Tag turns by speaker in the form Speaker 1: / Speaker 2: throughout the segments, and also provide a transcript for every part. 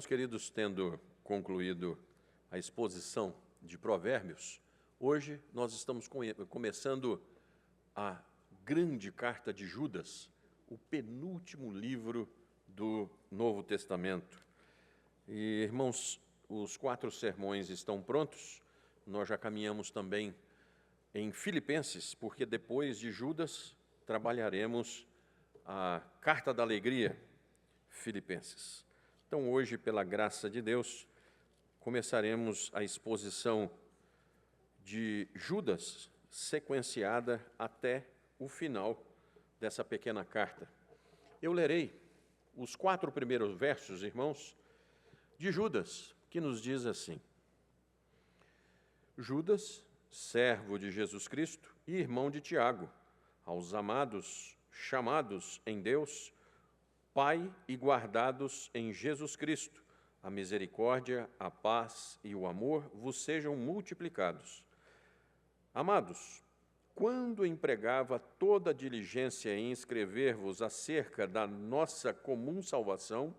Speaker 1: Irmãos queridos, tendo concluído a exposição de Provérbios, hoje nós estamos começando a grande carta de Judas, o penúltimo livro do Novo Testamento. E, irmãos, os 4 sermões estão prontos, nós já caminhamos também em Filipenses, porque depois de Judas trabalharemos a Carta da Alegria, Filipenses. Então, hoje, pela graça de Deus, começaremos a exposição de Judas, sequenciada até o final dessa pequena carta. Eu lerei os 4 primeiros versos, irmãos, de Judas, que nos diz assim: Judas, servo de Jesus Cristo e irmão de Tiago, aos amados, chamados em Deus, Pai e guardados em Jesus Cristo, a misericórdia, a paz e o amor vos sejam multiplicados. Amados, quando empregava toda a diligência em escrever-vos acerca da nossa comum salvação,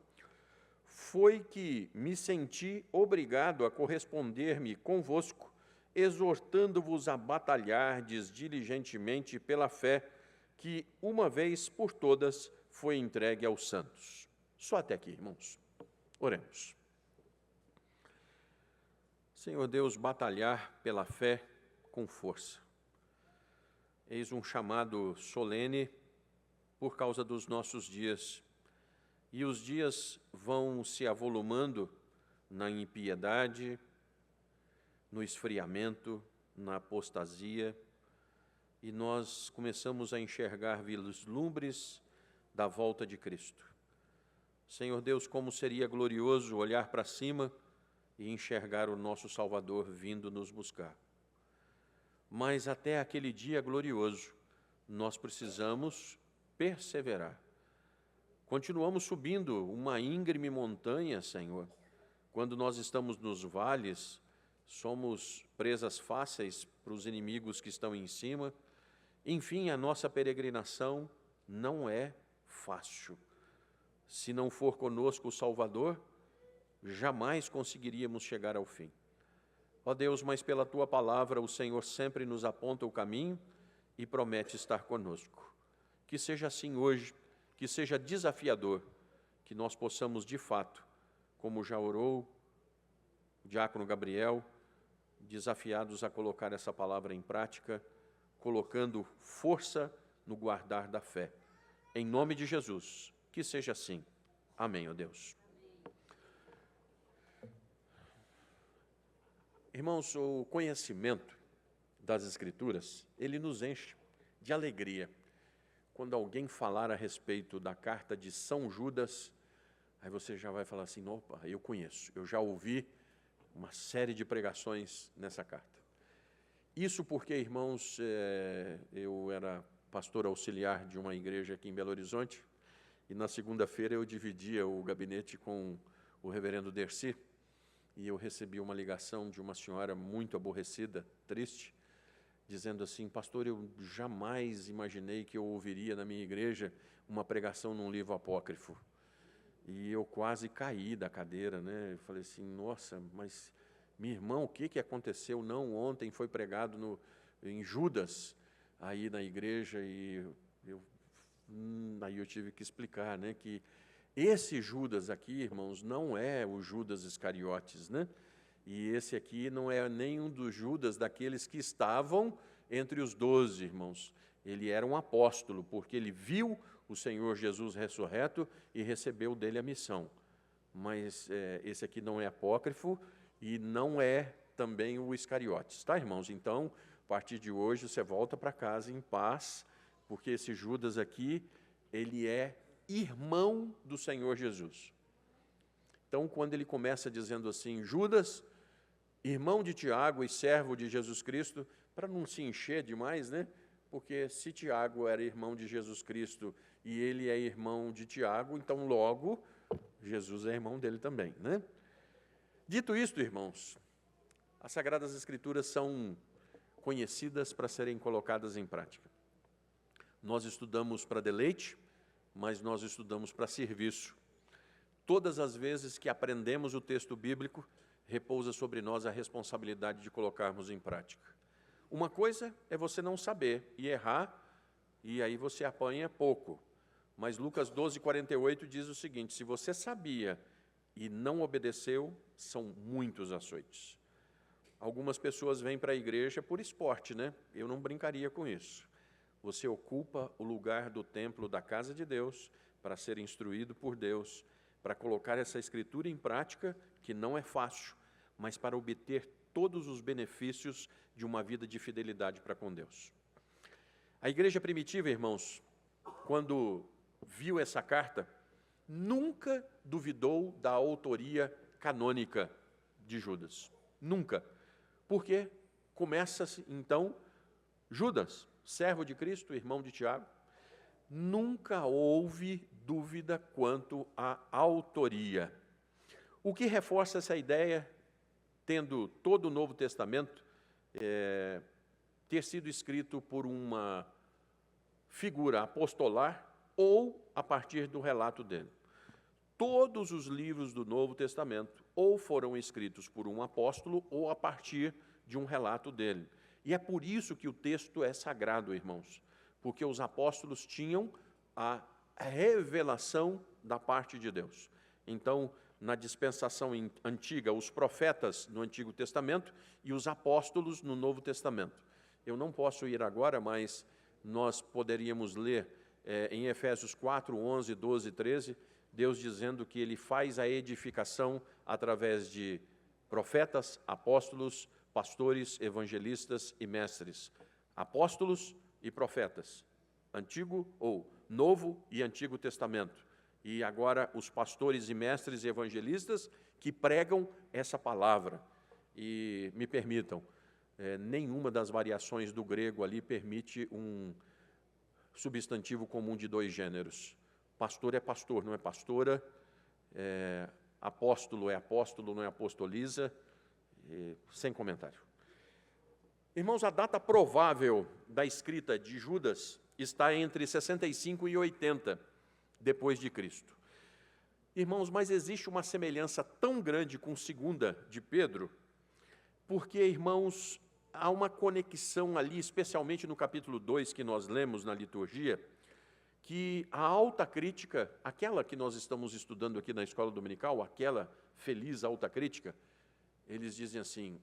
Speaker 1: foi que me senti obrigado a corresponder-me convosco, exortando-vos a batalhardes diligentemente pela fé que, uma vez por todas, foi entregue aos santos. Só até aqui, irmãos. Oremos. Senhor Deus, batalhar pela fé com força. Eis um chamado solene por causa dos nossos dias. E os dias vão se avolumando na impiedade, no esfriamento, na apostasia, e nós começamos a enxergar vislumbres da volta de Cristo. Senhor Deus, como seria glorioso olhar para cima e enxergar o nosso Salvador vindo nos buscar. Mas até aquele dia glorioso, nós precisamos perseverar. Continuamos subindo uma íngreme montanha, Senhor. Quando nós estamos nos vales, somos presas fáceis para os inimigos que estão em cima. Enfim, a nossa peregrinação não é fácil. Se não for conosco o Salvador, jamais conseguiríamos chegar ao fim. Ó Deus, mas pela Tua palavra o Senhor sempre nos aponta o caminho e promete estar conosco. Que seja assim hoje, que seja desafiador, que nós possamos de fato, como já orou o diácono Gabriel, desafiados a colocar essa palavra em prática, colocando força no guardar da fé. Em nome de Jesus, que seja assim. Amém, ó Deus. Irmãos, o conhecimento das Escrituras, ele nos enche de alegria. Quando alguém falar a respeito da carta de São Judas, aí você já vai falar assim, opa, eu conheço, eu já ouvi uma série de pregações nessa carta. Isso porque, irmãos, eu era pastor auxiliar de uma igreja aqui em Belo Horizonte, e na segunda-feira eu dividia o gabinete com o reverendo Dercy, e eu recebi uma ligação de uma senhora muito aborrecida, triste, dizendo assim, pastor, eu jamais imaginei que eu ouviria na minha igreja uma pregação num livro apócrifo. E eu quase caí da cadeira, né? Eu falei assim, nossa, mas, minha irmã, o que aconteceu? Não, ontem foi pregado em Judas, aí na igreja, e aí eu tive que explicar, né, que esse Judas aqui, irmãos, não é o Judas Iscariotes, né? E esse aqui não é nenhum dos Judas daqueles que estavam entre os 12, irmãos. Ele era um apóstolo, porque ele viu o Senhor Jesus ressurreto e recebeu dele a missão. Mas esse aqui não é apócrifo e não é também o Iscariotes, tá, irmãos? Então, a partir de hoje, você volta para casa em paz, porque esse Judas aqui, ele é irmão do Senhor Jesus. Então, quando ele começa dizendo assim, Judas, irmão de Tiago e servo de Jesus Cristo, para não se encher demais, né? Porque se Tiago era irmão de Jesus Cristo e ele é irmão de Tiago, então logo Jesus é irmão dele também, né? Dito isto, irmãos, as Sagradas Escrituras são conhecidas para serem colocadas em prática. Nós estudamos para deleite, mas nós estudamos para serviço. Todas as vezes que aprendemos o texto bíblico, repousa sobre nós a responsabilidade de colocarmos em prática. Uma coisa é você não saber e errar, e aí você apanha pouco. Mas Lucas 12:48 diz o seguinte: se você sabia e não obedeceu, são muitos açoites. Algumas pessoas vêm para a igreja por esporte, né? Eu não brincaria com isso. Você ocupa o lugar do templo da casa de Deus para ser instruído por Deus, para colocar essa escritura em prática, que não é fácil, mas para obter todos os benefícios de uma vida de fidelidade para com Deus. A igreja primitiva, irmãos, quando viu essa carta, nunca duvidou da autoria canônica de Judas. Nunca. Porque começa-se, então, Judas, servo de Cristo, irmão de Tiago, nunca houve dúvida quanto à autoria. O que reforça essa ideia, tendo todo o Novo Testamento ter sido escrito por uma figura apostolar ou a partir do relato dele. Todos os livros do Novo Testamento ou foram escritos por um apóstolo ou a partir de um relato dele. E é por isso que o texto é sagrado, irmãos, porque os apóstolos tinham a revelação da parte de Deus. Então, na dispensação antiga, os profetas no Antigo Testamento e os apóstolos no Novo Testamento. Eu não posso ir agora, mas nós poderíamos ler em Efésios 4, 11, 12 e 13, Deus dizendo que Ele faz a edificação através de profetas, apóstolos, pastores, evangelistas e mestres. Apóstolos e profetas, Antigo ou Novo e Antigo Testamento. E agora os pastores e mestres e evangelistas que pregam essa palavra. E me permitam, nenhuma das variações do grego ali permite um substantivo comum de dois gêneros. Pastor é pastor, não é pastora. Apóstolo é apóstolo, não é apostoliza. Sem comentário. Irmãos, a data provável da escrita de Judas está entre 65 e 80 depois de Cristo. Irmãos, mas existe uma semelhança tão grande com 2 de Pedro, porque, irmãos, há uma conexão ali, especialmente no capítulo 2 que nós lemos na liturgia, que a alta crítica, aquela que nós estamos estudando aqui na escola dominical, aquela feliz alta crítica, eles dizem assim,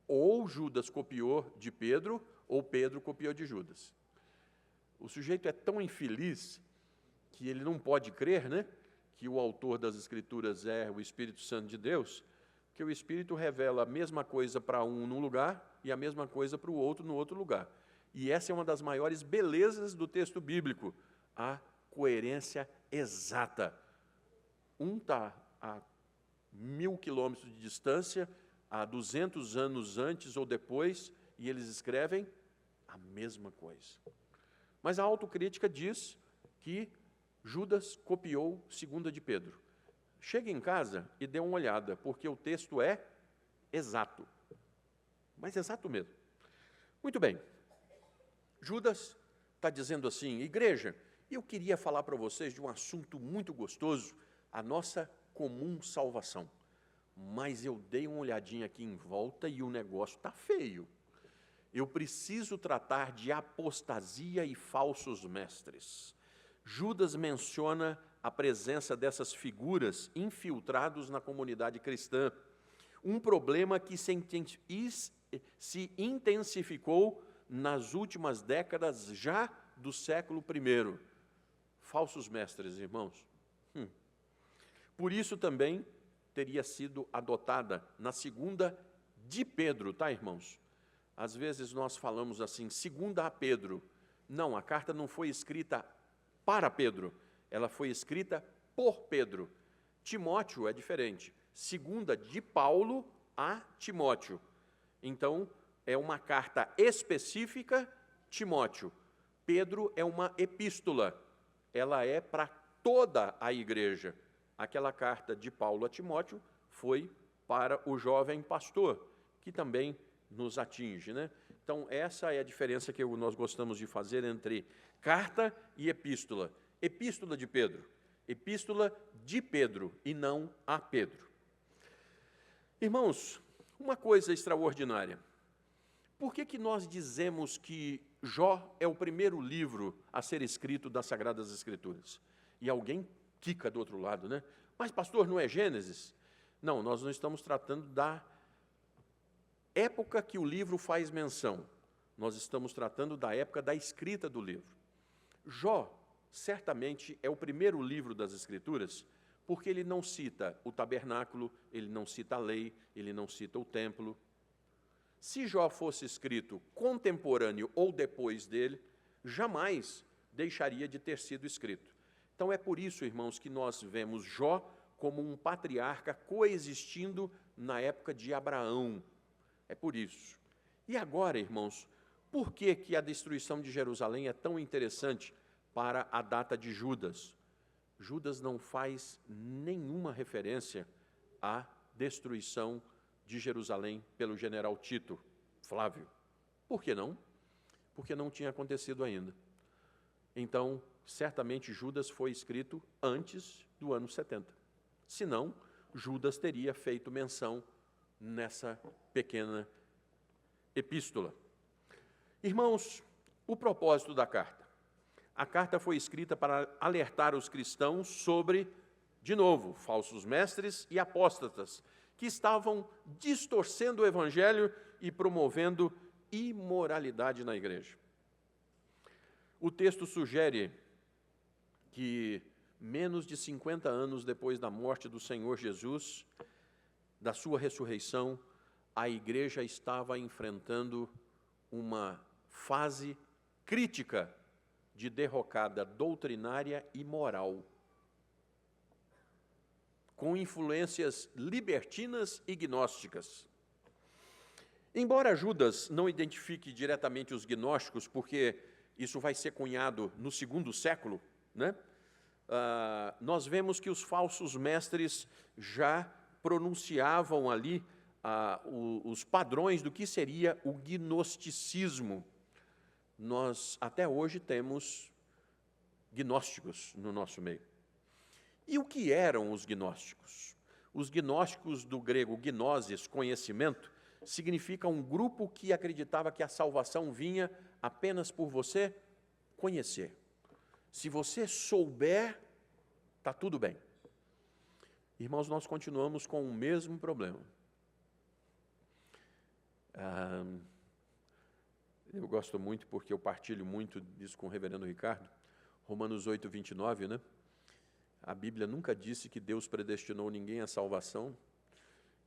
Speaker 1: ou Judas copiou de Pedro, ou Pedro copiou de Judas. O sujeito é tão infeliz que ele não pode crer, né, que o autor das Escrituras é o Espírito Santo de Deus, que o Espírito revela a mesma coisa para um num lugar e a mesma coisa para o outro no outro lugar. E essa é uma das maiores belezas do texto bíblico, a coerência exata. Um está a 1000 quilômetros de distância, há 200 anos antes ou depois, e eles escrevem a mesma coisa. Mas a autocrítica diz que Judas copiou 2 de Pedro. Chegue em casa e dê uma olhada, porque o texto é exato. Mas exato mesmo. Muito bem. Judas está dizendo assim, igreja, eu queria falar para vocês de um assunto muito gostoso, a nossa comum salvação. Mas eu dei uma olhadinha aqui em volta e o negócio está feio. Eu preciso tratar de apostasia e falsos mestres. Judas menciona a presença dessas figuras infiltrados na comunidade cristã. Um problema que se intensificou nas últimas décadas já do século I. Falsos mestres, irmãos. Por isso também teria sido adotada na 2 de Pedro, tá, irmãos? Às vezes nós falamos assim, 2 a Pedro. Não, a carta não foi escrita para Pedro, ela foi escrita por Pedro. Timóteo é diferente. 2 de Paulo a Timóteo. Então, é uma carta específica, Timóteo. Pedro é uma epístola, ela é para toda a igreja. Aquela carta de Paulo a Timóteo foi para o jovem pastor, que também nos atinge, né? Então, essa é a diferença que nós gostamos de fazer entre carta e epístola. Epístola de Pedro. epístola de Pedro e não a Pedro. Irmãos, uma coisa extraordinária. Por que nós dizemos que Jó é o primeiro livro a ser escrito das Sagradas Escrituras? E alguém quica do outro lado, né? Mas, pastor, não é Gênesis? Não, nós não estamos tratando da época que o livro faz menção. Nós estamos tratando da época da escrita do livro. Jó, certamente, é o primeiro livro das Escrituras, porque ele não cita o tabernáculo, ele não cita a lei, ele não cita o templo. Se Jó fosse escrito contemporâneo ou depois dele, jamais deixaria de ter sido escrito. Então é por isso, irmãos, que nós vemos Jó como um patriarca coexistindo na época de Abraão. É por isso. E agora, irmãos, por que a destruição de Jerusalém é tão interessante para a data de Judas? Judas não faz nenhuma referência à destruição de Jerusalém pelo general Tito Flávio. Por que não? Porque não tinha acontecido ainda. Então, certamente Judas foi escrito antes do ano 70. Senão, Judas teria feito menção nessa pequena epístola. Irmãos, o propósito da carta. A carta foi escrita para alertar os cristãos sobre, de novo, falsos mestres e apóstatas, que estavam distorcendo o evangelho e promovendo imoralidade na igreja. O texto sugere que, menos de 50 anos depois da morte do Senhor Jesus, da sua ressurreição, a igreja estava enfrentando uma fase crítica de derrocada doutrinária e moral, com influências libertinas e gnósticas. Embora Judas não identifique diretamente os gnósticos, porque isso vai ser cunhado no segundo século, né? Nós vemos que os falsos mestres já pronunciavam ali os padrões do que seria o gnosticismo. Nós até hoje temos gnósticos no nosso meio. E o que eram os gnósticos? Os gnósticos, do grego gnosis, conhecimento, significa um grupo que acreditava que a salvação vinha apenas por você conhecer. Se você souber, está tudo bem. Irmãos, nós continuamos com o mesmo problema. Eu gosto muito, porque eu partilho muito disso com o reverendo Ricardo, Romanos 8, 29, né? A Bíblia nunca disse que Deus predestinou ninguém à salvação,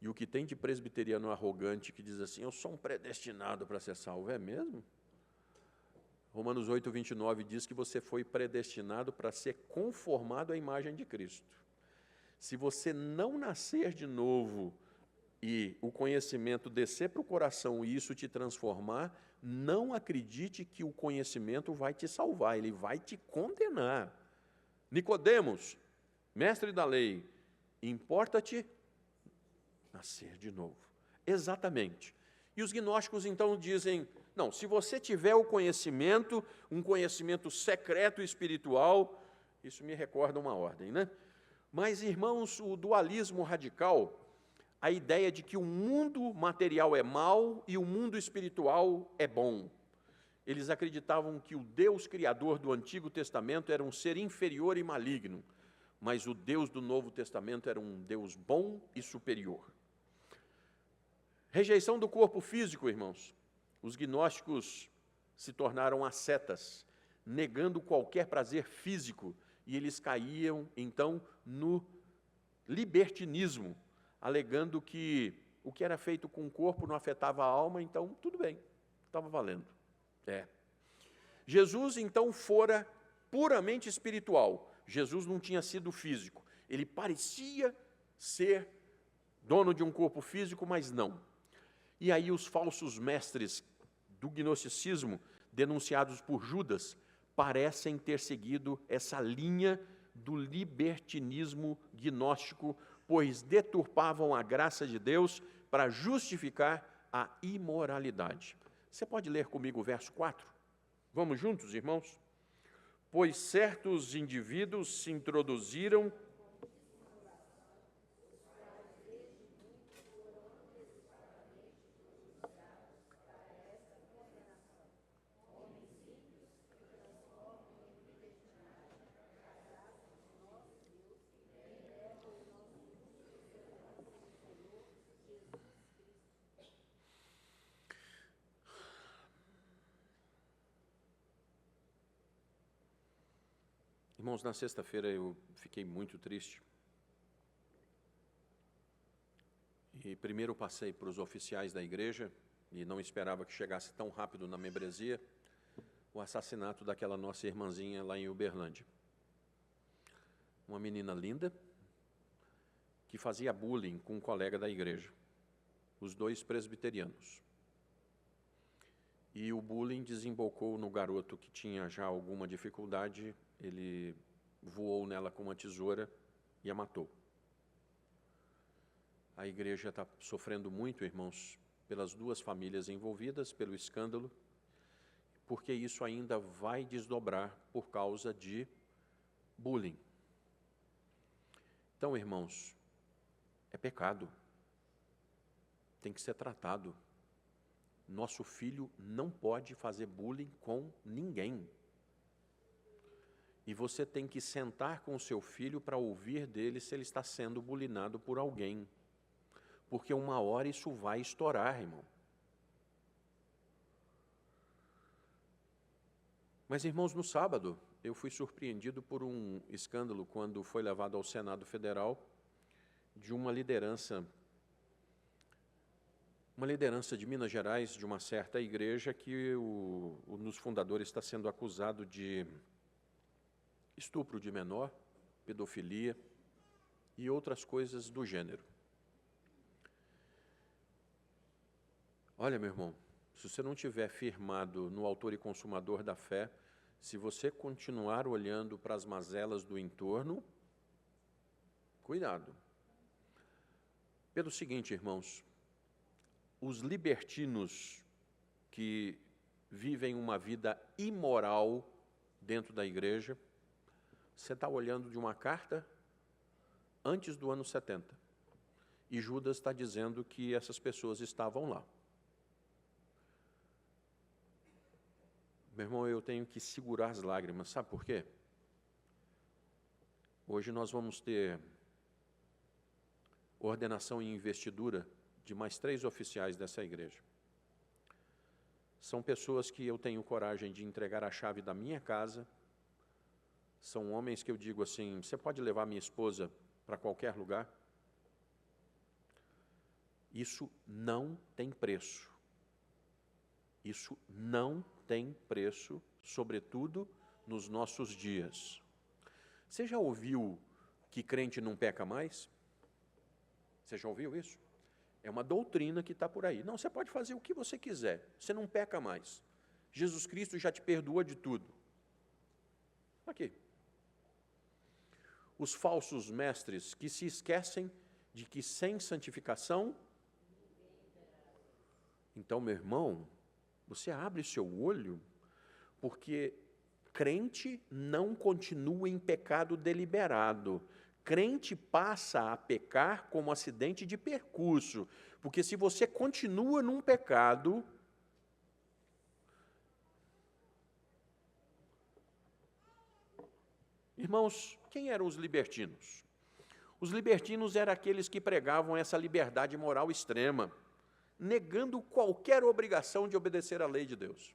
Speaker 1: e o que tem de presbiteriano arrogante que diz assim, eu sou um predestinado para ser salvo, é mesmo? Romanos 8, 29 diz que você foi predestinado para ser conformado à imagem de Cristo. Se você não nascer de novo e o conhecimento descer para o coração e isso te transformar, não acredite que o conhecimento vai te salvar, ele vai te condenar. Nicodemos, mestre da lei, importa-te nascer de novo. Exatamente. E os gnósticos então dizem, não, se você tiver o conhecimento, um conhecimento secreto e espiritual, isso me recorda uma ordem, né? Mas, irmãos, o dualismo radical, a ideia de que o mundo material é mau e o mundo espiritual é bom. Eles acreditavam que o Deus criador do Antigo Testamento era um ser inferior e maligno, mas o Deus do Novo Testamento era um Deus bom e superior. Rejeição do corpo físico, irmãos. Os gnósticos se tornaram ascetas, negando qualquer prazer físico, e eles caíam, então, no libertinismo, alegando que o que era feito com o corpo não afetava a alma, então tudo bem, estava valendo. Jesus, então, fora puramente espiritual. Jesus não tinha sido físico. Ele parecia ser dono de um corpo físico, mas não. E aí os falsos mestres do gnosticismo, denunciados por Judas, parecem ter seguido essa linha do libertinismo gnóstico, pois deturpavam a graça de Deus para justificar a imoralidade. Você pode ler comigo o verso 4? Vamos juntos, irmãos? pois certos indivíduos se introduziram Irmãos, na sexta-feira eu fiquei muito triste. E primeiro passei para os oficiais da igreja, e não esperava que chegasse tão rápido na membresia, o assassinato daquela nossa irmãzinha lá em Uberlândia. Uma menina linda, que fazia bullying com um colega da igreja, os dois presbiterianos. E o bullying desembocou no garoto que tinha já alguma dificuldade, ele voou nela com uma tesoura e a matou. A igreja está sofrendo muito, irmãos, pelas duas famílias envolvidas, pelo escândalo, porque isso ainda vai desdobrar por causa de bullying. Então, irmãos, é pecado, tem que ser tratado. Nosso filho não pode fazer bullying com ninguém. E você tem que sentar com o seu filho para ouvir dele se ele está sendo bulinado por alguém. Porque uma hora isso vai estourar, irmão. Mas, irmãos, no sábado, eu fui surpreendido por um escândalo quando foi levado ao Senado Federal de uma liderança de Minas Gerais, de uma certa igreja, que um dos fundadores está sendo acusado de estupro de menor, pedofilia e outras coisas do gênero. Olha, meu irmão, se você não estiver firmado no autor e consumador da fé, se você continuar olhando para as mazelas do entorno, cuidado. Pelo seguinte, irmãos, os libertinos que vivem uma vida imoral dentro da igreja, você está olhando de uma carta antes do ano 70. E Judas está dizendo que essas pessoas estavam lá. Meu irmão, eu tenho que segurar as lágrimas. Sabe por quê? Hoje nós vamos ter ordenação e investidura de mais 3 oficiais dessa igreja. São pessoas que eu tenho coragem de entregar a chave da minha casa. São homens que eu digo assim, você pode levar minha esposa para qualquer lugar? Isso não tem preço. Isso não tem preço, sobretudo nos nossos dias. Você já ouviu que crente não peca mais? Você já ouviu isso? É uma doutrina que está por aí. Não, você pode fazer o que você quiser, você não peca mais. Jesus Cristo já te perdoa de tudo. Aqui. Os falsos mestres que se esquecem de que sem santificação... Então, meu irmão, você abre seu olho, porque crente não continua em pecado deliberado. Crente passa a pecar como acidente de percurso, porque se você continua num pecado, irmãos, quem eram os libertinos? Os libertinos eram aqueles que pregavam essa liberdade moral extrema, negando qualquer obrigação de obedecer à lei de Deus.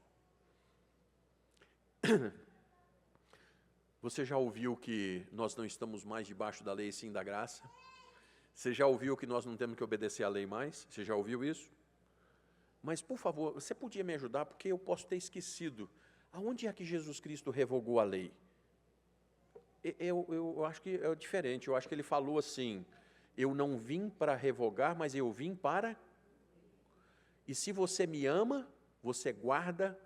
Speaker 1: Você já ouviu que nós não estamos mais debaixo da lei, sim da graça? Você já ouviu que nós não temos que obedecer à lei mais? Você já ouviu isso? Mas, por favor, você podia me ajudar, porque eu posso ter esquecido. Aonde é que Jesus Cristo revogou a lei? Eu acho que é diferente. Eu acho que ele falou assim, eu não vim para revogar, mas eu vim para... E se você me ama, você guarda...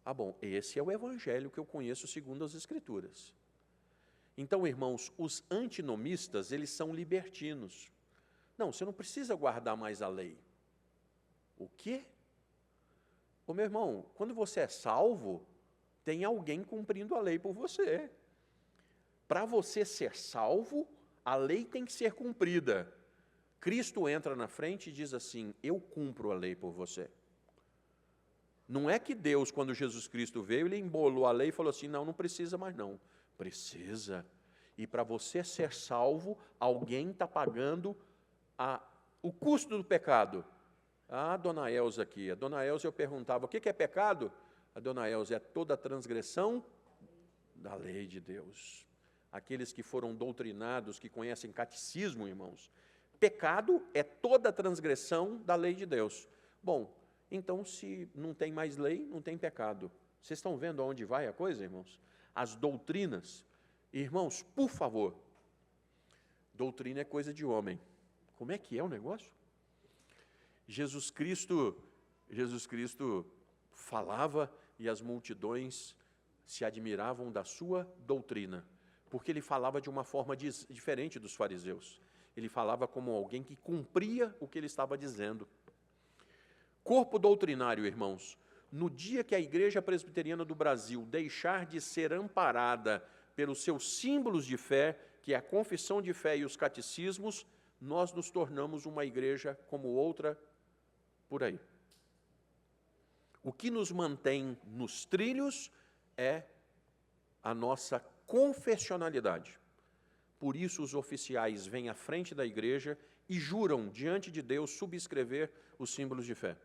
Speaker 1: Ah, bom, esse é o evangelho que eu conheço segundo as Escrituras. Então, irmãos, os antinomistas, eles são libertinos. Não, você não precisa guardar mais a lei. O quê? Ô, meu irmão, quando você é salvo, tem alguém cumprindo a lei por você. Para você ser salvo, a lei tem que ser cumprida. Cristo entra na frente e diz assim: eu cumpro a lei por você. Não é que Deus, quando Jesus Cristo veio, ele embolou a lei e falou assim: não, não precisa mais não. Precisa. E para você ser salvo, alguém está pagando o custo do pecado. A dona Elza aqui, a dona Elza, eu perguntava: o que é pecado? A dona Elza: é toda transgressão da lei de Deus. Aqueles que foram doutrinados, que conhecem catecismo, irmãos, pecado é toda transgressão da lei de Deus. Bom, então se não tem mais lei, não tem pecado. Vocês estão vendo aonde vai a coisa, irmãos? As doutrinas. Irmãos, por favor, doutrina é coisa de homem. Como é que é o negócio? Jesus Cristo falava e as multidões se admiravam da sua doutrina, porque ele falava de uma forma diferente dos fariseus. Ele falava como alguém que cumpria o que ele estava dizendo. Corpo doutrinário, irmãos. No dia que a Igreja Presbiteriana do Brasil deixar de ser amparada pelos seus símbolos de fé, que é a confissão de fé e os catecismos, nós nos tornamos uma igreja como outra por aí. O que nos mantém nos trilhos é a nossa confessionalidade. Por isso os oficiais vêm à frente da igreja e juram diante de Deus subscrever os símbolos de fé.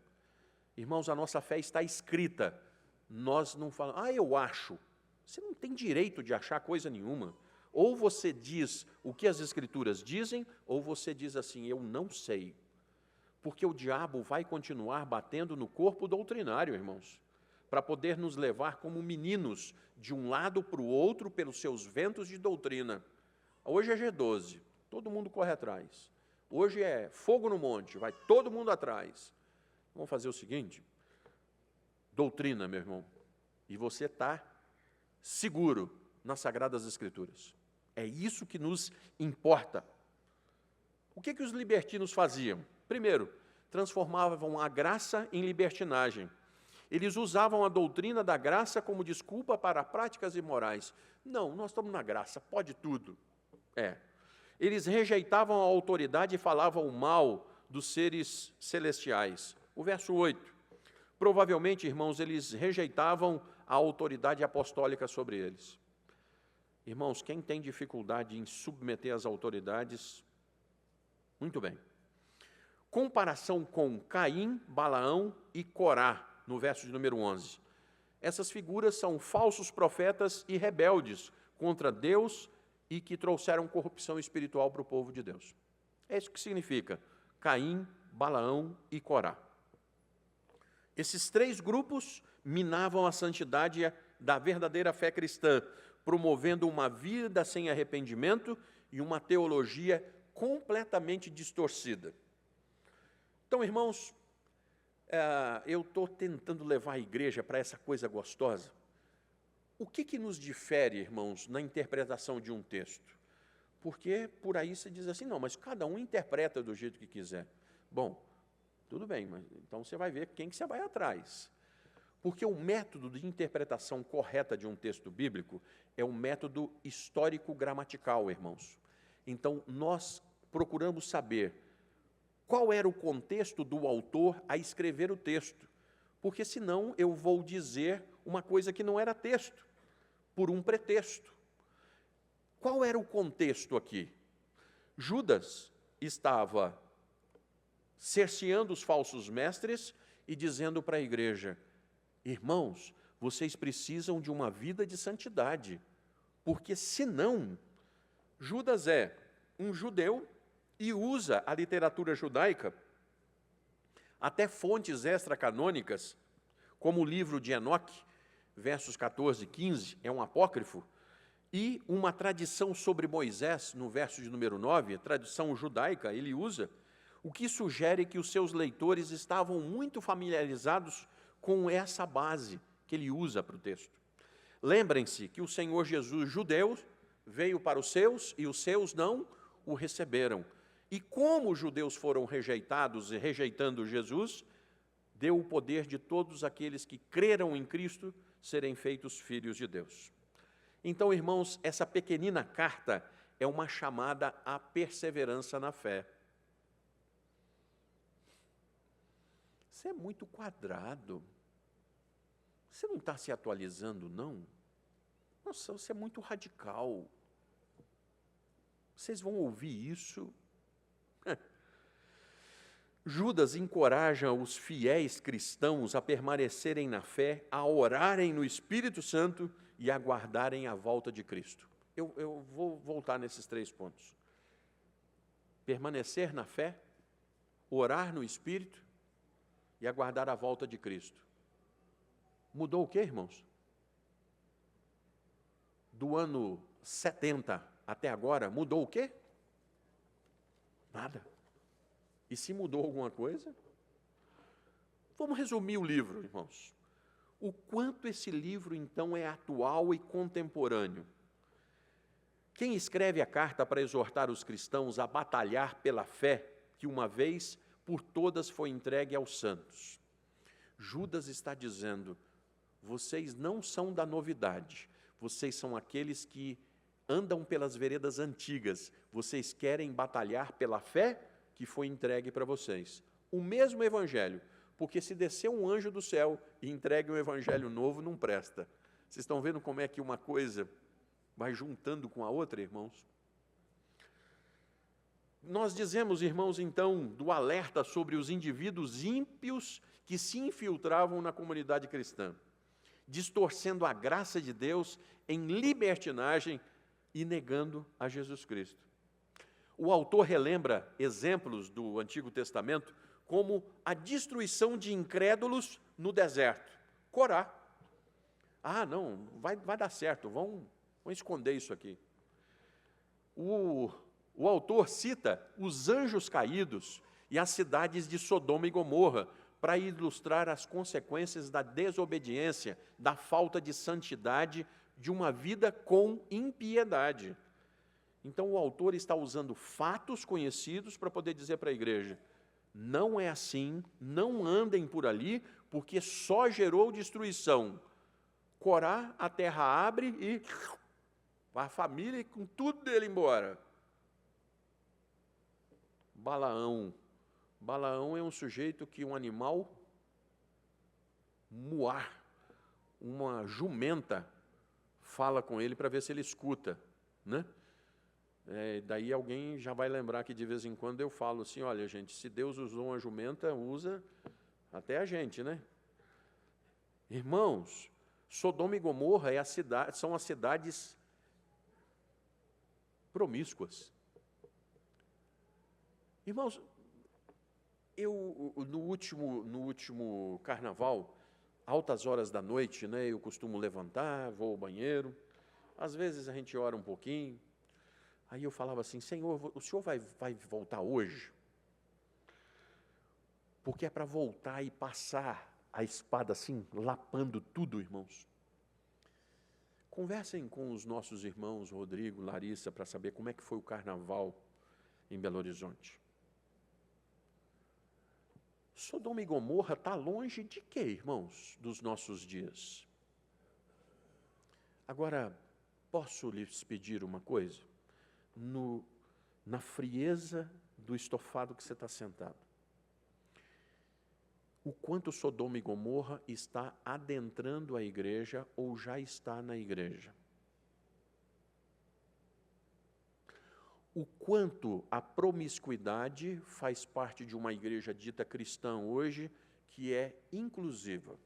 Speaker 1: Irmãos, a nossa fé está escrita. Nós não falamos: eu acho. Você não tem direito de achar coisa nenhuma. Ou você diz o que as Escrituras dizem, ou você diz assim: eu não sei. Porque o diabo vai continuar batendo no corpo doutrinário, irmãos, para poder nos levar como meninos de um lado para o outro pelos seus ventos de doutrina. Hoje é G12, todo mundo corre atrás. Hoje é fogo no monte, vai todo mundo atrás. Vamos fazer o seguinte: doutrina, meu irmão, e você está seguro nas Sagradas Escrituras. É isso que nos importa. O que os libertinos faziam? Primeiro, transformavam a graça em libertinagem. Eles usavam a doutrina da graça como desculpa para práticas imorais. Não, nós estamos na graça, pode tudo. Eles rejeitavam a autoridade e falavam mal dos seres celestiais. O verso 8. Provavelmente, irmãos, eles rejeitavam a autoridade apostólica sobre eles. Irmãos, quem tem dificuldade em submeter as autoridades, muito bem. Comparação com Caim, Balaão e Corá, no verso de número 11. Essas figuras são falsos profetas e rebeldes contra Deus e que trouxeram corrupção espiritual para o povo de Deus. É isso que significa Caim, Balaão e Corá. Esses três grupos minavam a santidade da verdadeira fé cristã, promovendo uma vida sem arrependimento e uma teologia completamente distorcida. Então, irmãos, eu estou tentando levar a igreja para essa coisa gostosa. O que nos difere, irmãos, na interpretação de um texto? Porque por aí se diz assim: não, mas cada um interpreta do jeito que quiser. Bom, tudo bem, mas então você vai ver quem que você vai atrás. Porque o método de interpretação correta de um texto bíblico é um método histórico-gramatical, irmãos. Então, nós procuramos saber qual era o contexto do autor a escrever o texto, porque senão eu vou dizer uma coisa que não era texto, por um pretexto. Qual era o contexto aqui? Judas estava cerceando os falsos mestres e dizendo para a igreja: irmãos, vocês precisam de uma vida de santidade, porque senão, Judas é um judeu e usa a literatura judaica, até fontes extracanônicas, como o livro de Enoque, versos 14 e 15, é um apócrifo, e uma tradição sobre Moisés, no verso de número 9, tradição judaica, ele usa, o que sugere que os seus leitores estavam muito familiarizados com essa base que ele usa para o texto. Lembrem-se que o Senhor Jesus, judeu, veio para os seus e os seus não o receberam. E como os judeus foram rejeitados e rejeitando Jesus, deu o poder de todos aqueles que creram em Cristo serem feitos filhos de Deus. Então, irmãos, essa pequenina carta é uma chamada à perseverança na fé. Você é muito quadrado. Você não está se atualizando, não? Nossa, você é muito radical. Vocês vão ouvir isso? Judas encoraja os fiéis cristãos a permanecerem na fé, a orarem no Espírito Santo e aguardarem a volta de Cristo. Eu vou voltar nesses 3 pontos. Permanecer na fé, orar no Espírito e aguardar a volta de Cristo. Mudou o quê, irmãos? Do ano 70 até agora, mudou o quê? Nada. E se mudou alguma coisa? Vamos resumir o livro, irmãos. O quanto esse livro, então, é atual e contemporâneo. Quem escreve a carta para exortar os cristãos a batalhar pela fé que uma vez por todas foi entregue aos santos? Judas está dizendo, vocês não são da novidade, vocês são aqueles que andam pelas veredas antigas, vocês querem batalhar pela fé que foi entregue para vocês. O mesmo evangelho, porque se descer um anjo do céu e entregue um evangelho novo, não presta. Vocês estão vendo como é que uma coisa vai juntando com a outra, irmãos? Nós dizemos, irmãos, então, do alerta sobre os indivíduos ímpios que se infiltravam na comunidade cristã, distorcendo a graça de Deus em libertinagem e negando a Jesus Cristo. O autor relembra exemplos do Antigo Testamento como a destruição de incrédulos no deserto. Corá. Ah, não, vai dar certo, vão esconder isso aqui. O autor cita os anjos caídos e as cidades de Sodoma e Gomorra para ilustrar as consequências da desobediência, da falta de santidade, de uma vida com impiedade. Então, o autor está usando fatos conhecidos para poder dizer para a igreja, não é assim, não andem por ali, porque só gerou destruição. Corá, a terra abre e a família com tudo dele embora. Balaão é um sujeito que um animal muar, uma jumenta, fala com ele para ver se ele escuta, né? Daí alguém já vai lembrar que de vez em quando eu falo assim, olha gente, se Deus usou uma jumenta, usa até a gente, né? Irmãos, Sodoma e Gomorra são as cidades promíscuas. Irmãos, eu no último carnaval, altas horas da noite, né, eu costumo levantar, vou ao banheiro, às vezes a gente ora um pouquinho. Aí eu falava assim, Senhor, o Senhor vai voltar hoje? Porque é para voltar e passar a espada assim, lapando tudo, irmãos. Conversem com os nossos irmãos, Rodrigo, Larissa, para saber como é que foi o carnaval em Belo Horizonte. Sodoma e Gomorra está longe de quê, irmãos, dos nossos dias? Agora, posso lhes pedir uma coisa? Na frieza do estofado que você está sentado. O quanto Sodoma e Gomorra está adentrando a igreja ou já está na igreja. O quanto a promiscuidade faz parte de uma igreja dita cristã hoje, que é inclusiva.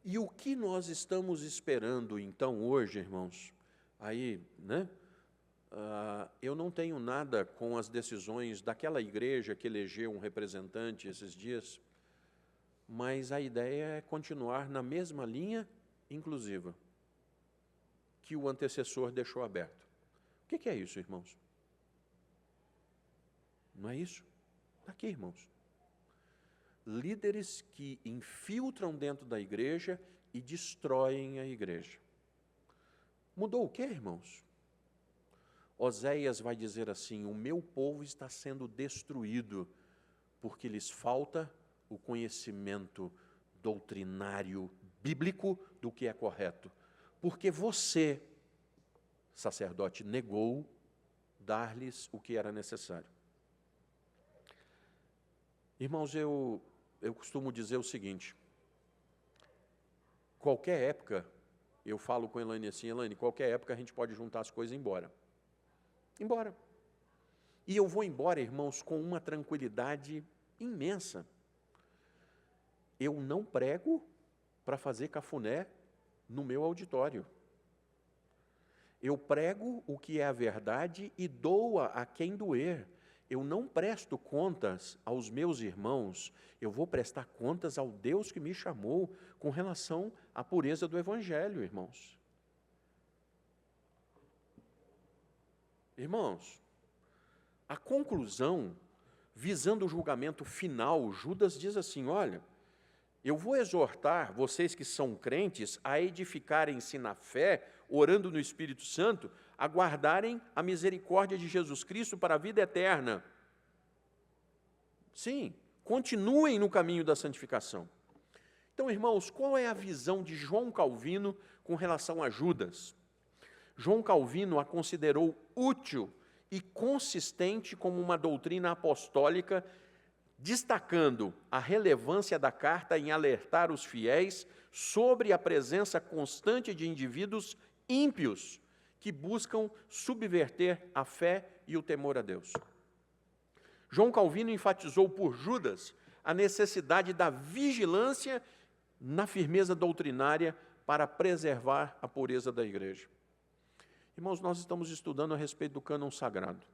Speaker 1: E o que nós estamos esperando, então, hoje, irmãos? Aí, né? Eu não tenho nada com as decisões daquela igreja que elegeu um representante esses dias, mas a ideia é continuar na mesma linha inclusiva que o antecessor deixou aberto. O que é isso, irmãos? Não é isso? Está aqui, irmãos. Líderes que infiltram dentro da igreja e destroem a igreja. Mudou o quê, irmãos? Oséias vai dizer assim, o meu povo está sendo destruído, porque lhes falta o conhecimento doutrinário bíblico do que é correto. Porque você, sacerdote, negou dar-lhes o que era necessário. Irmãos, eu costumo dizer o seguinte: qualquer época, eu falo com a Elaine assim, Elaine, qualquer época a gente pode juntar as coisas e ir embora. Embora. E eu vou embora, irmãos, com uma tranquilidade imensa. Eu não prego para fazer cafuné no meu auditório. Eu prego o que é a verdade e dou a quem doer. Eu não presto contas aos meus irmãos, eu vou prestar contas ao Deus que me chamou com relação à pureza do Evangelho, irmãos. Irmãos, a conclusão, visando o julgamento final, Judas diz assim, olha, eu vou exortar vocês que são crentes a edificarem-se na fé, orando no Espírito Santo, a guardarem a misericórdia de Jesus Cristo para a vida eterna. Sim, continuem no caminho da santificação. Então, irmãos, qual é a visão de João Calvino com relação a Judas? João Calvino a considerou útil e consistente como uma doutrina apostólica, destacando a relevância da carta em alertar os fiéis sobre a presença constante de indivíduos ímpios que buscam subverter a fé e o temor a Deus. João Calvino enfatizou por Judas a necessidade da vigilância na firmeza doutrinária para preservar a pureza da igreja. Irmãos, nós estamos estudando a respeito do cânon sagrado.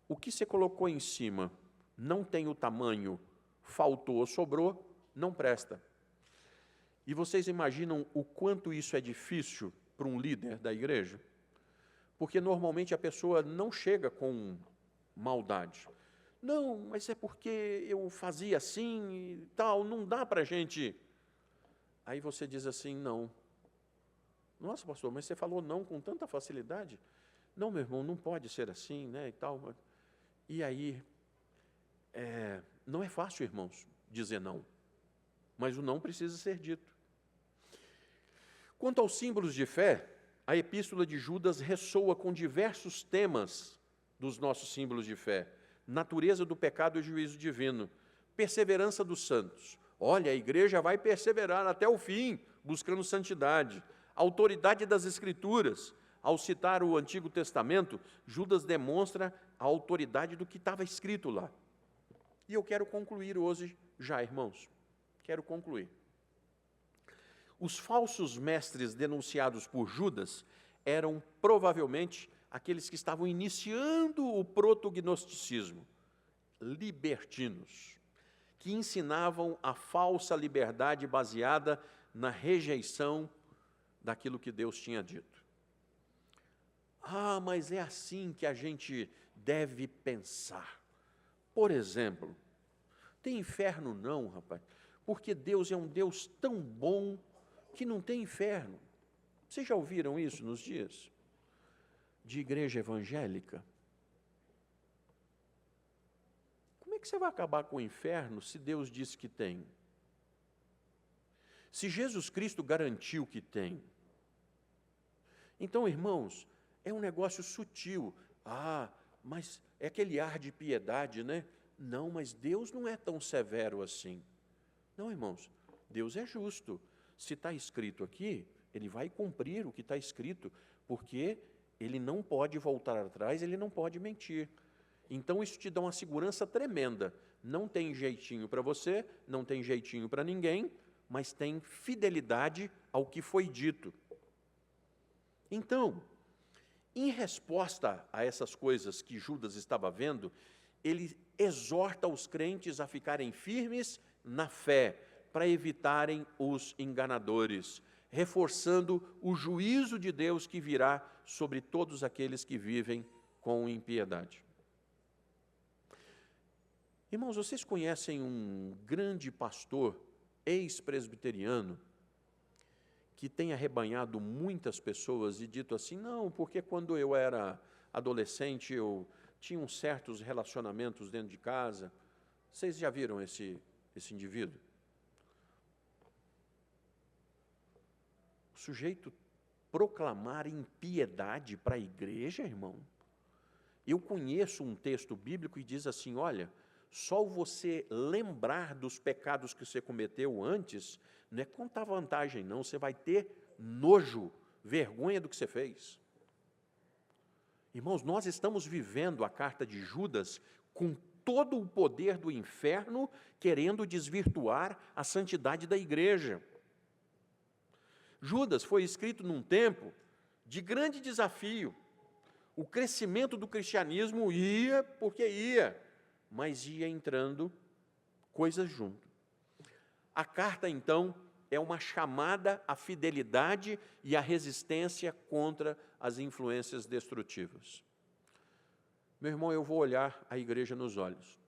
Speaker 1: O que você colocou em cima não tem o tamanho, faltou ou sobrou, não presta. E vocês imaginam o quanto isso é difícil para um líder da igreja? Porque normalmente a pessoa não chega com maldade. Não, mas é porque eu fazia assim e tal, não dá para a gente. Aí você diz assim, não. Nossa, pastor, mas você falou não com tanta facilidade? Não, meu irmão, não pode ser assim, né, e tal. E aí, não é fácil, irmãos, dizer não. Mas o não precisa ser dito. Quanto aos símbolos de fé, a epístola de Judas ressoa com diversos temas dos nossos símbolos de fé. Natureza do pecado e juízo divino, perseverança dos santos. Olha, a igreja vai perseverar até o fim, buscando santidade. Autoridade das Escrituras. Ao citar o Antigo Testamento, Judas demonstra a autoridade do que estava escrito lá. E eu quero concluir hoje já, irmãos. Quero concluir. Os falsos mestres denunciados por Judas eram provavelmente aqueles que estavam iniciando o protognosticismo, libertinos, que ensinavam a falsa liberdade baseada na rejeição daquilo que Deus tinha dito. Ah, mas é assim que a gente deve pensar. Por exemplo, tem inferno não, rapaz, porque Deus é um Deus tão bom que não tem inferno. Vocês já ouviram isso nos dias de igreja evangélica? Como é que você vai acabar com o inferno se Deus disse que tem? Se Jesus Cristo garantiu que tem. Então, irmãos, é um negócio sutil. Ah, mas é aquele ar de piedade, né? Não, mas Deus não é tão severo assim. Não, irmãos, Deus é justo. Se está escrito aqui, Ele vai cumprir o que está escrito, porque Ele não pode voltar atrás, Ele não pode mentir. Então, isso te dá uma segurança tremenda. Não tem jeitinho para você, não tem jeitinho para ninguém, mas tem fidelidade ao que foi dito. Então, em resposta a essas coisas que Judas estava vendo, ele exorta os crentes a ficarem firmes na fé, para evitarem os enganadores, reforçando o juízo de Deus que virá sobre todos aqueles que vivem com impiedade. Irmãos, vocês conhecem um grande pastor ex-presbiteriano que tem arrebanhado muitas pessoas e dito assim, não, porque quando eu era adolescente eu tinha uns certos relacionamentos dentro de casa. Vocês já viram esse indivíduo? O sujeito proclamar impiedade para a igreja, irmão. Eu conheço um texto bíblico e diz assim, olha, só você lembrar dos pecados que você cometeu antes, não é contar vantagem não, você vai ter nojo, vergonha do que você fez. Irmãos, nós estamos vivendo a carta de Judas com todo o poder do inferno, querendo desvirtuar a santidade da igreja. Judas foi escrito num tempo de grande desafio. O crescimento do cristianismo ia porque ia, mas ia entrando coisas junto. A carta, então, é uma chamada à fidelidade e à resistência contra as influências destrutivas. Meu irmão, eu vou olhar a igreja nos olhos.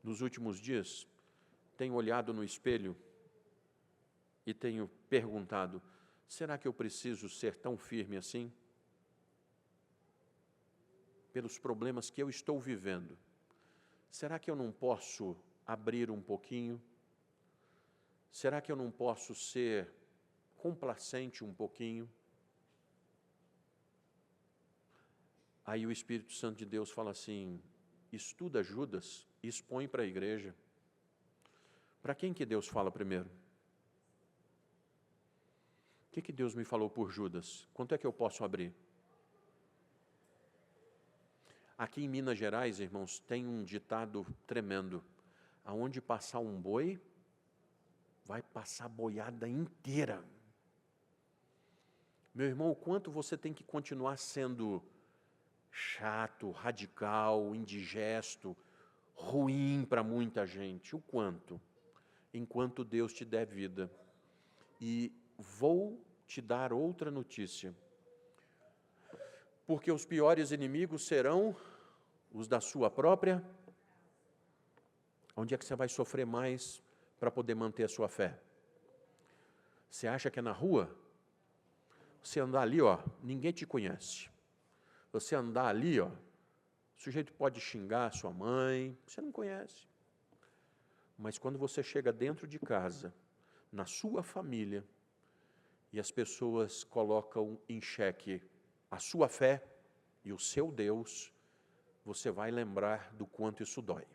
Speaker 1: Nos últimos dias, tenho olhado no espelho e tenho perguntado, será que eu preciso ser tão firme assim? Pelos problemas que eu estou vivendo, será que eu não posso abrir um pouquinho? Será que eu não posso ser complacente um pouquinho? Aí o Espírito Santo de Deus fala assim, estuda Judas, expõe para a igreja. Para quem que Deus fala primeiro? O que Deus me falou por Judas? Quanto é que eu posso abrir? Aqui em Minas Gerais, irmãos, tem um ditado tremendo. Aonde passar um boi, vai passar a boiada inteira. Meu irmão, o quanto você tem que continuar sendo chato, radical, indigesto, ruim para muita gente. O quanto? Enquanto Deus te der vida. E vou te dar outra notícia. Porque os piores inimigos serão os da sua própria. Onde é que você vai sofrer mais para poder manter a sua fé? Você acha que é na rua? Você andar ali, ó, ninguém te conhece. Você andar ali, ó, o sujeito pode xingar a sua mãe, você não conhece. Mas quando você chega dentro de casa, na sua família, e as pessoas colocam em xeque a sua fé e o seu Deus, você vai lembrar do quanto isso dói.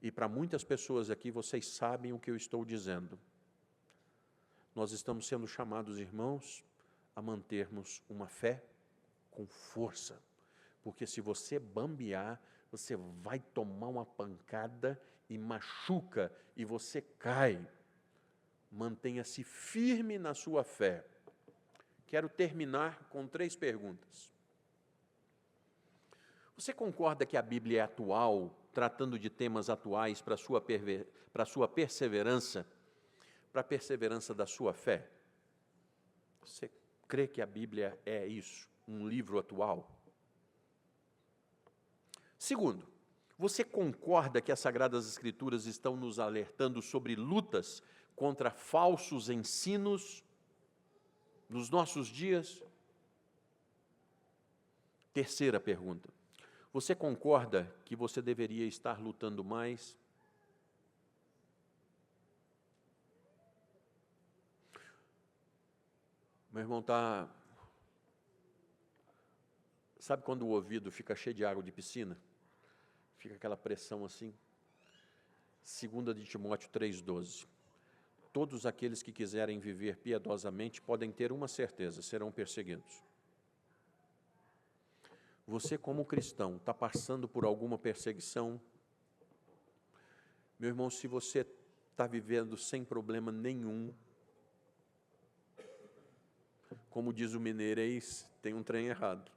Speaker 1: E para muitas pessoas aqui, vocês sabem o que eu estou dizendo. Nós estamos sendo chamados, irmãos, a mantermos uma fé com força. Porque se você bambear, você vai tomar uma pancada e machuca, e você cai. Mantenha-se firme na sua fé. Quero terminar com 3 perguntas. Você concorda que a Bíblia é atual, tratando de temas atuais para a sua perseverança, para a perseverança da sua fé? Você crê que a Bíblia é isso, um livro atual? Segundo, você concorda que as Sagradas Escrituras estão nos alertando sobre lutas contra falsos ensinos nos nossos dias? Terceira pergunta. Você concorda que você deveria estar lutando mais? Meu irmão está... Sabe quando o ouvido fica cheio de água de piscina? Fica aquela pressão assim. 2 de Timóteo 3,12. Todos aqueles que quiserem viver piedosamente podem ter uma certeza, serão perseguidos. Você, como cristão, está passando por alguma perseguição? Meu irmão, se você está vivendo sem problema nenhum, como diz o mineirês, tem um trem errado.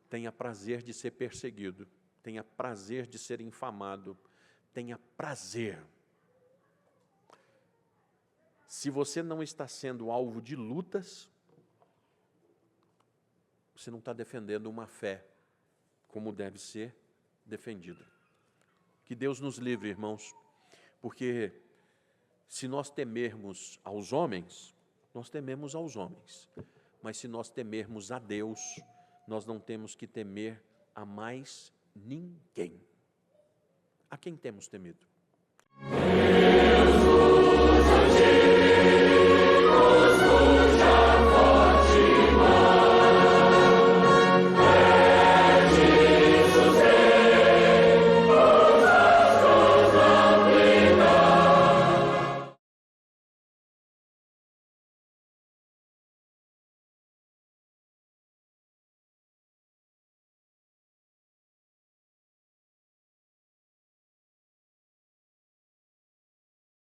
Speaker 1: Tenha prazer de ser perseguido, tenha prazer de ser infamado, tenha prazer. Se você não está sendo alvo de lutas, você não está defendendo uma fé como deve ser defendida. Que Deus nos livre, irmãos, porque se nós temermos aos homens, nós tememos aos homens, mas se nós temermos a Deus, nós não temos que temer a mais ninguém. A quem temos temido?